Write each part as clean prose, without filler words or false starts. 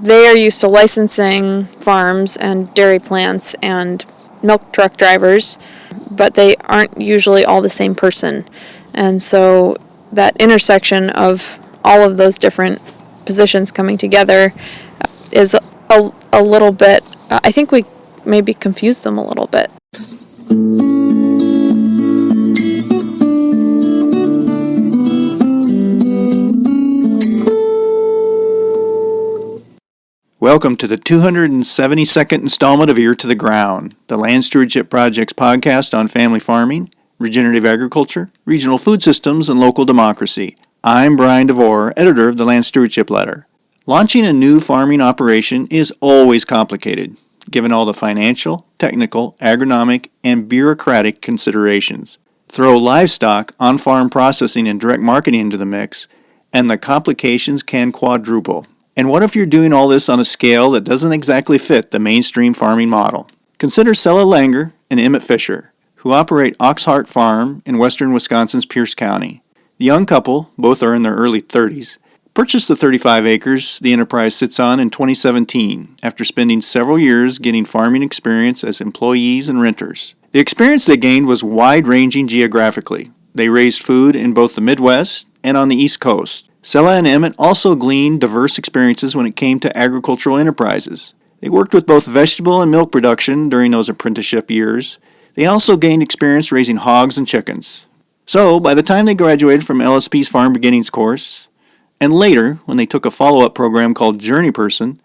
they are used to licensing farms and dairy plants and milk truck drivers, but they aren't usually all the same person. And so that intersection of all of those different positions coming together is a little bit, I think we maybe confuse them a little bit. Welcome to the 272nd installment of Ear to the Ground, the Land Stewardship Project's podcast on family farming, regenerative agriculture, regional food systems, and local democracy. I'm Brian DeVore, editor of the Land Stewardship Letter. Launching a new farming operation is always complicated, given all the financial, technical, agronomic, and bureaucratic considerations. Throw livestock, on-farm processing, and direct marketing into the mix, and the complications can quadruple. And what if you're doing all this on a scale that doesn't exactly fit the mainstream farming model? Consider Sella Langer and Emmett Fisher, who operate Oxheart Farm in western Wisconsin's Pierce County. The young couple, both are in their early 30s, purchased the 35 acres the enterprise sits on in 2017 after spending several years getting farming experience as employees and renters. The experience they gained was wide-ranging geographically. They raised food in both the Midwest and on the East Coast. Sella and Emmett also gleaned diverse experiences when it came to agricultural enterprises. They worked with both vegetable and milk production during those apprenticeship years. They also gained experience raising hogs and chickens. So, by the time they graduated from LSP's Farm Beginnings course, and later, when they took a follow-up program called Journey Person,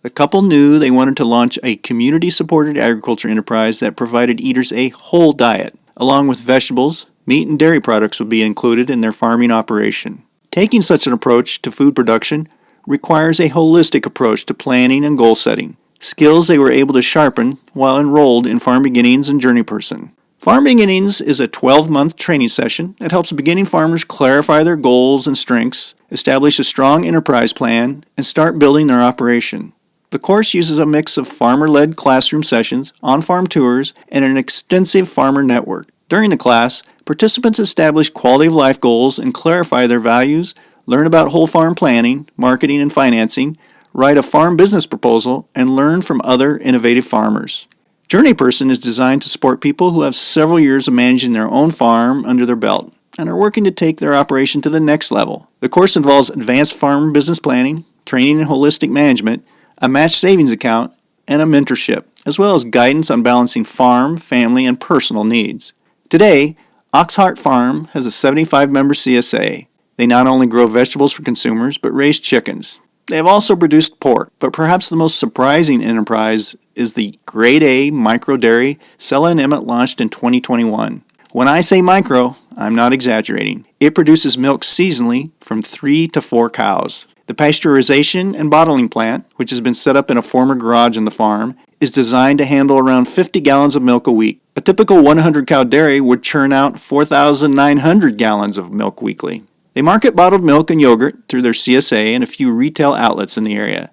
the couple knew they wanted to launch a community-supported agriculture enterprise that provided eaters a whole diet. Along with vegetables, meat and dairy products would be included in their farming operation. Taking such an approach to food production requires a holistic approach to planning and goal setting, skills they were able to sharpen while enrolled in Farm Beginnings and Journey Person. Farm Beginnings is a 12-month training session that helps beginning farmers clarify their goals and strengths, establish a strong enterprise plan, and start building their operation. The course uses a mix of farmer-led classroom sessions, on-farm tours, and an extensive farmer network. During the class, participants establish quality of life goals and clarify their values, learn about whole farm planning, marketing and financing, write a farm business proposal, and learn from other innovative farmers. Journey Person is designed to support people who have several years of managing their own farm under their belt and are working to take their operation to the next level. The course involves advanced farm business planning, training in holistic management, a match savings account, and a mentorship, as well as guidance on balancing farm, family, and personal needs. Today, Oxheart Farm has a 75-member CSA. They not only grow vegetables for consumers, but raise chickens. They have also produced pork, but perhaps the most surprising enterprise is the Grade A micro dairy Sella and Emmett launched in 2021. When I say micro, I'm not exaggerating. It produces milk seasonally from 3 to 4 cows. The pasteurization and bottling plant, which has been set up in a former garage on the farm, is designed to handle around 50 gallons of milk a week. A typical 100-cow dairy would churn out 4,900 gallons of milk weekly. They market bottled milk and yogurt through their CSA and a few retail outlets in the area.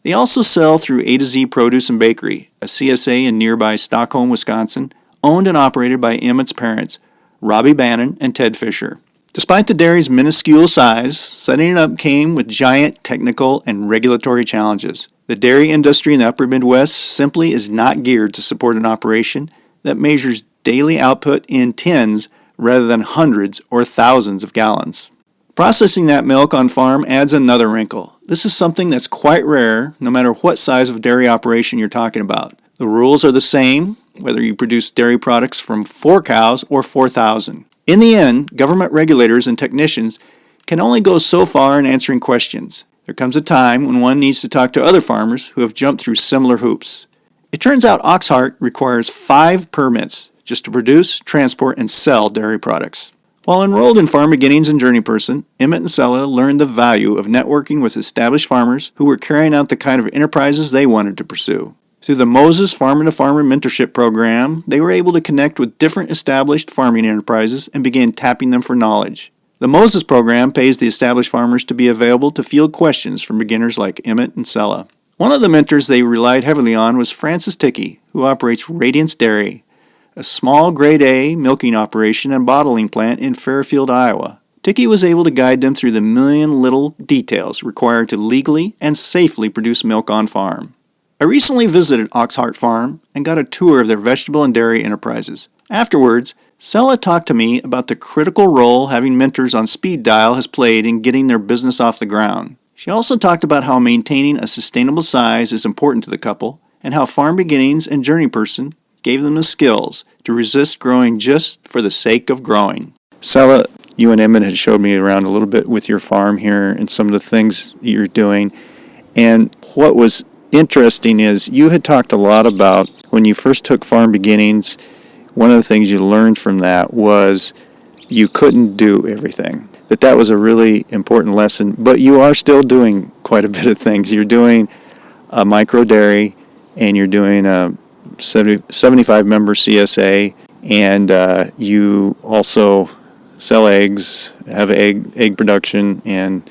They also sell through A to Z Produce and Bakery, a CSA in nearby Stockholm, Wisconsin, owned and operated by Emmett's parents, Robbie Bannon and Ted Fisher. Despite the dairy's minuscule size, setting it up came with giant technical and regulatory challenges. The dairy industry in the upper Midwest simply is not geared to support an operation that measures daily output in tens rather than hundreds or thousands of gallons. Processing that milk on farm adds another wrinkle. This is something that's quite rare no matter what size of dairy operation you're talking about. The rules are the same whether you produce dairy products from 4 cows or 4,000. In the end, government regulators and technicians can only go so far in answering questions. There comes a time when one needs to talk to other farmers who have jumped through similar hoops. It turns out Oxheart requires 5 permits just to produce, transport, and sell dairy products. While enrolled in Farm Beginnings and Journey Person, Emmett and Sella learned the value of networking with established farmers who were carrying out the kind of enterprises they wanted to pursue. Through the Moses Farmer-to-Farmer Mentorship Program, they were able to connect with different established farming enterprises and began tapping them for knowledge. The Moses program pays the established farmers to be available to field questions from beginners like Emmett and Sella. One of the mentors they relied heavily on was Francis Tickey, who operates Radiance Dairy, a small Grade A milking operation and bottling plant in Fairfield, Iowa. Tiki was able to guide them through the million little details required to legally and safely produce milk on farm. I recently visited Oxheart Farm and got a tour of their vegetable and dairy enterprises. Afterwards, Sella talked to me about the critical role having mentors on speed dial has played in getting their business off the ground. She also talked about how maintaining a sustainable size is important to the couple and how Farm Beginnings and Journey Person gave them the skills to resist growing just for the sake of growing. Sella, you and Emmett had showed me around a little bit with your farm here and some of the things you're doing. And what was interesting is you had talked a lot about when you first took Farm Beginnings, one of the things you learned from that was you couldn't do everything. That was a really important lesson, but you are still doing quite a bit of things. You're doing a micro dairy and you're doing a 75-member CSA, and you also sell eggs, have egg production, and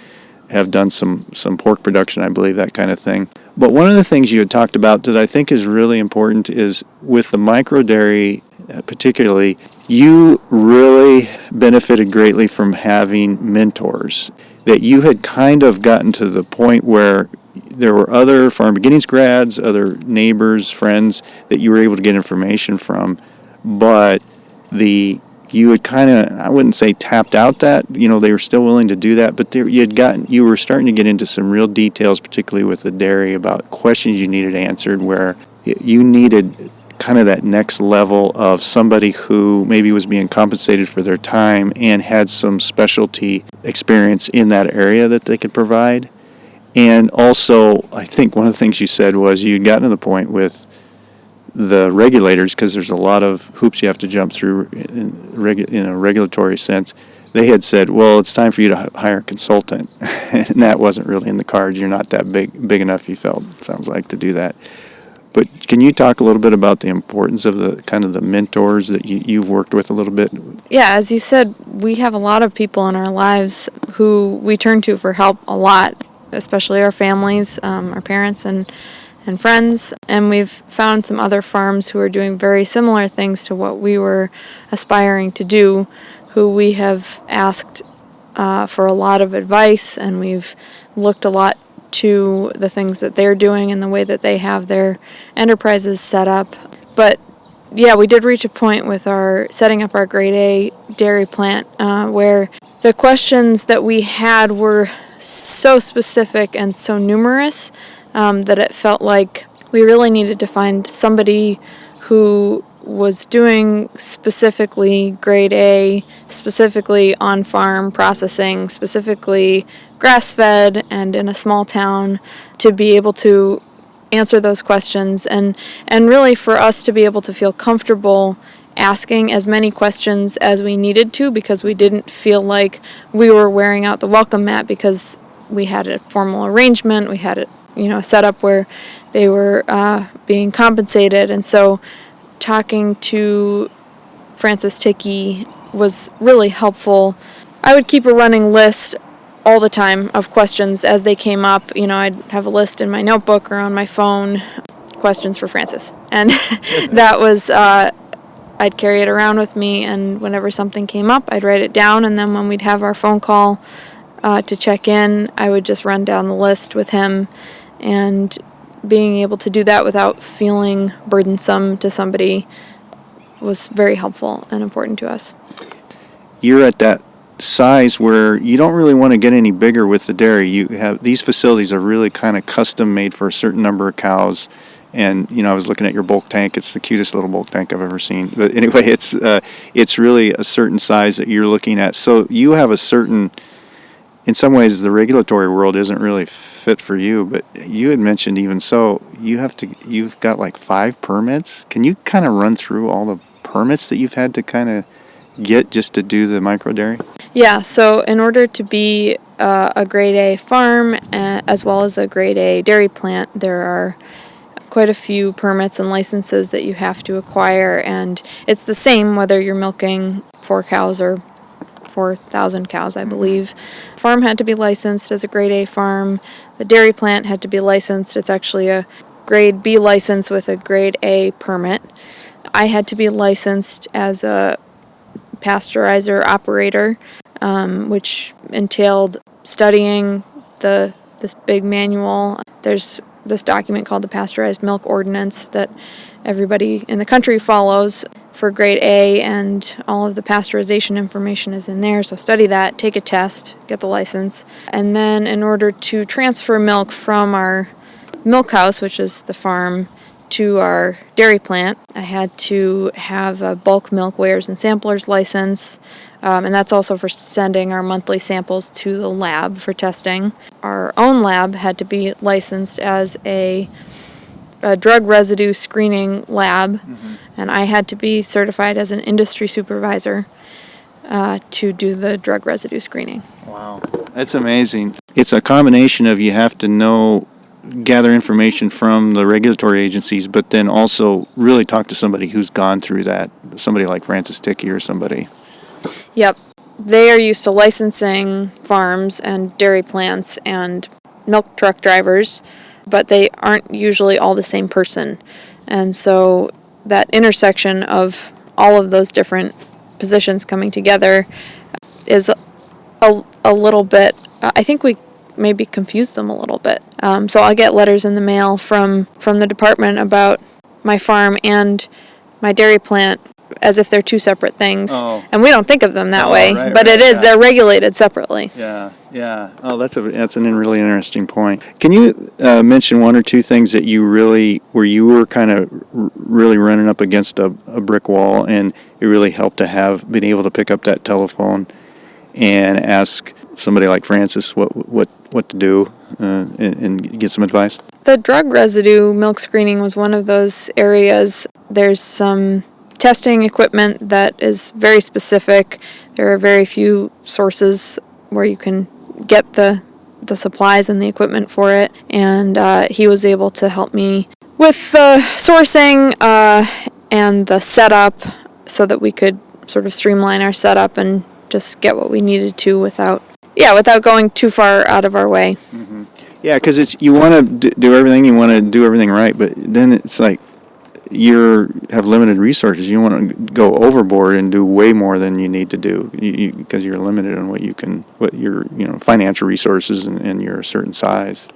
have done some pork production, I believe, that kind of thing. But one of the things you had talked about that I think is really important is with the micro dairy particularly, you really benefited greatly from having mentors, that you had kind of gotten to the point where there were other Farm Beginnings grads, other neighbors, friends that you were able to get information from, but you had kind of, I wouldn't say tapped out that, they were still willing to do that, but you were starting to get into some real details, particularly with the dairy, about questions you needed answered where you needed kind of that next level of somebody who maybe was being compensated for their time and had some specialty experience in that area that they could provide. And also, I think one of the things you said was you'd gotten to the point with the regulators, because there's a lot of hoops you have to jump through in a regulatory sense. They had said, well, it's time for you to hire a consultant. And that wasn't really in the cards. You're not that big enough, you felt, sounds like, to do that. But can you talk a little bit about the importance of the kind of the mentors that you've worked with a little bit? Yeah, as you said, we have a lot of people in our lives who we turn to for help a lot, especially our families, our parents and friends. And we've found some other farms who are doing very similar things to what we were aspiring to do, who we have asked for a lot of advice, and we've looked a lot to the things that they're doing and the way that they have their enterprises set up. But yeah, we did reach a point with our setting up our grade A dairy plant where the questions that we had were so specific and so numerous that it felt like we really needed to find somebody who was doing specifically grade A, specifically on-farm processing, specifically grass-fed and in a small town, to be able to answer those questions and really for us to be able to feel comfortable asking as many questions as we needed to, because we didn't feel like we were wearing out the welcome mat because we had a formal arrangement, we had a setup where they were being compensated. And so talking to Francis Ticky was really helpful. I would keep a running list all the time of questions as they came up. I'd have a list in my notebook or on my phone, questions for Francis. And that was, I'd carry it around with me, and whenever something came up, I'd write it down, and then when we'd have our phone call to check in, I would just run down the list with him, and being able to do that without feeling burdensome to somebody was very helpful and important to us. You're at that size where you don't really want to get any bigger with the dairy. You have these facilities are really kind of custom made for a certain number of cows. And I was looking at your bulk tank. It's the cutest little bulk tank I've ever seen. But anyway, it's really a certain size that you're looking at. So you have a certain, in some ways, the regulatory world isn't really fit for you. But you had mentioned even so, you've got like 5 permits. Can you kind of run through all the permits that you've had to kind of get just to do the micro dairy? Yeah, so in order to be a grade A farm as well as a grade A dairy plant, there are quite a few permits and licenses that you have to acquire, and it's the same whether you're milking 4 cows or 4,000 cows, I believe. Farm had to be licensed as a grade A farm. The dairy plant had to be licensed. It's actually a grade B license with a grade A permit. I had to be licensed as a pasteurizer operator. which entailed studying this big manual. There's this document called the Pasteurized Milk Ordinance that everybody in the country follows for grade A, and all of the pasteurization information is in there. So study that, take a test, get the license, and then in order to transfer milk from our milk house, which is the farm, to our dairy plant, I had to have a bulk milk weighers and samplers license, and that's also for sending our monthly samples to the lab for testing. Our own lab had to be licensed as a drug residue screening lab, and I had to be certified as an industry supervisor to do the drug residue screening. Wow. That's amazing. It's a combination of you have to gather information from the regulatory agencies, but then also really talk to somebody who's gone through that, somebody like Francis Dickey or somebody. Yep. They are used to licensing farms and dairy plants and milk truck drivers, but they aren't usually all the same person. And so that intersection of all of those different positions coming together is a little bit, I think we maybe confuse them a little bit. So I'll get letters in the mail from the department about my farm and my dairy plant as if they're two separate things. Oh. And we don't think of them that way, right, but right, it is. yeah. They're regulated separately. Yeah. Oh, that's an really interesting point. Can you mention one or two things that where you were kind of really running up against a brick wall, and it really helped to have been able to pick up that telephone and ask somebody like Francis what to do and get some advice? The drug residue milk screening was one of those areas. There's some testing equipment that is very specific. There are very few sources where you can get the supplies and the equipment for it, and he was able to help me with the sourcing and the setup so that we could sort of streamline our setup and just get what we needed to without going too far out of our way. Mm-hmm. Yeah, because you want to do everything, you want to do everything right, but then it's like you have limited resources. You want to go overboard and do way more than you need to do because you're limited on what your financial resources and you're a certain size.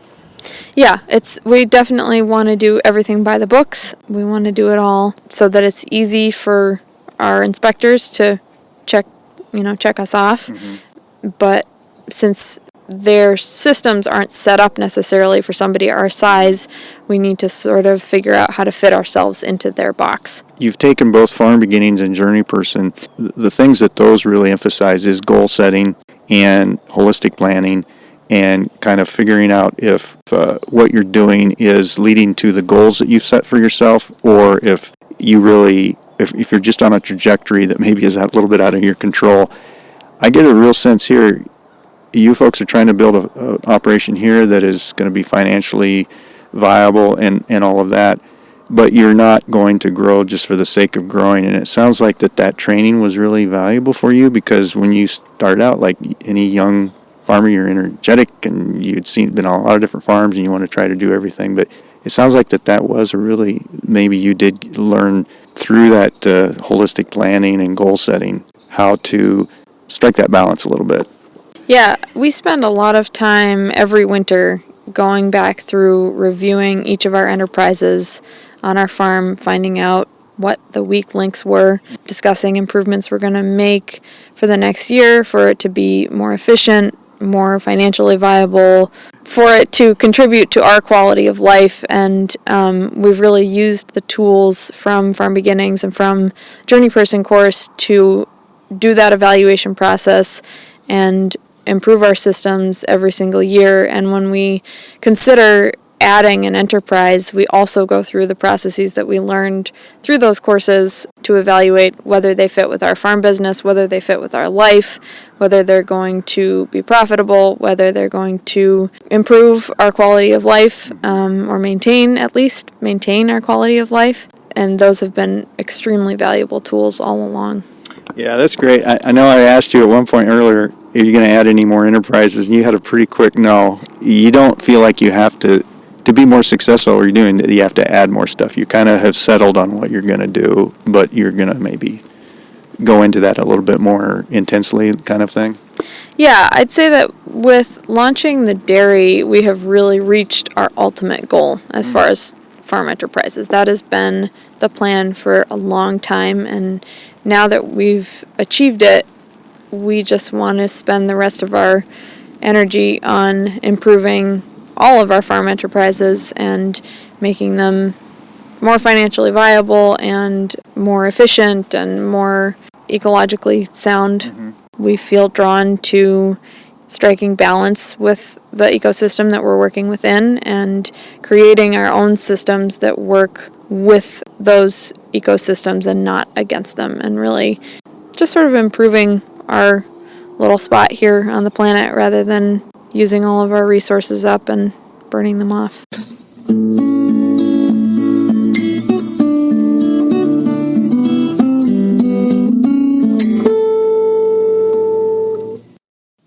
Yeah, we definitely want to do everything by the books. We want to do it all so that it's easy for our inspectors to check us off. Mm-hmm. But since their systems aren't set up necessarily for somebody our size, we need to sort of figure out how to fit ourselves into their box. You've taken both Farm Beginnings and Journey Person. The things that those really emphasize is goal setting and holistic planning, and kind of figuring out if what you're doing is leading to the goals that you've set for yourself, or if if you're just on a trajectory that maybe is a little bit out of your control. I get a real sense here, you folks are trying to build an operation here that is going to be financially viable and all of that, but you're not going to grow just for the sake of growing. And it sounds like that training was really valuable for you, because when you start out, like any young farmer, you're energetic and been on a lot of different farms and you want to try to do everything. But it sounds like that was maybe you did learn through that holistic planning and goal setting how to strike that balance a little bit. Yeah, we spend a lot of time every winter going back through reviewing each of our enterprises on our farm, finding out what the weak links were, discussing improvements we're going to make for the next year for it to be more efficient, more financially viable, for it to contribute to our quality of life. And we've really used the tools from Farm Beginnings and from Journey Person course to do that evaluation process and improve our systems every single year. And when we consider adding an enterprise, we also go through the processes that we learned through those courses to evaluate whether they fit with our farm business, whether they fit with our life, whether they're going to be profitable, whether they're going to improve our quality of life, or maintain our quality of life. And those have been extremely valuable tools all along. Yeah, that's great. I know I asked you at one point earlier, are you going to add any more enterprises? And you had a pretty quick no. You don't feel like you have to be more successful, or you have to add more stuff. You kind of have settled on what you're going to do, but you're going to maybe go into that a little bit more intensely kind of thing? Yeah, I'd say that with launching the dairy, we have really reached our ultimate goal as far as farm enterprises. That has been the plan for a long time, and now that we've achieved it, we just want to spend the rest of our energy on improving all of our farm enterprises and making them more financially viable and more efficient and more ecologically sound. We feel drawn to striking balance with the ecosystem that we're working within and creating our own systems that work with those ecosystems and not against them, and really just sort of improving our little spot here on the planet rather than using all of our resources up and burning them off.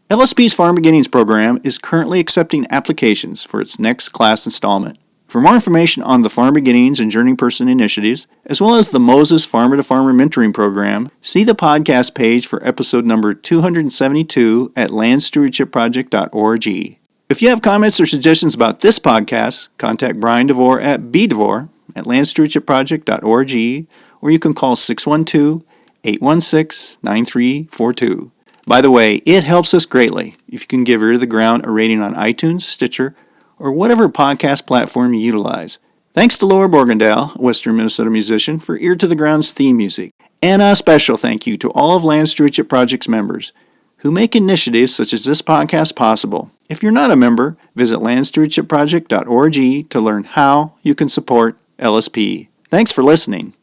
LSP's Farm Beginnings program is currently accepting applications for its next class installment. For more information on the Farm Beginnings and Journey Person initiatives, as well as the Moses Farmer-to-Farmer Mentoring Program, see the podcast page for episode number 272 at landstewardshipproject.org. If you have comments or suggestions about this podcast, contact Brian DeVore at bdevore@landstewardshipproject.org, or you can call 612-816-9342. By the way, it helps us greatly if you can give Ear to the Ground a rating on iTunes, Stitcher, or whatever podcast platform you utilize. Thanks to Laura Borgendale, a Western Minnesota musician, for Ear to the Ground's theme music. And a special thank you to all of Land Stewardship Project's members who make initiatives such as this podcast possible. If you're not a member, visit landstewardshipproject.org to learn how you can support LSP. Thanks for listening.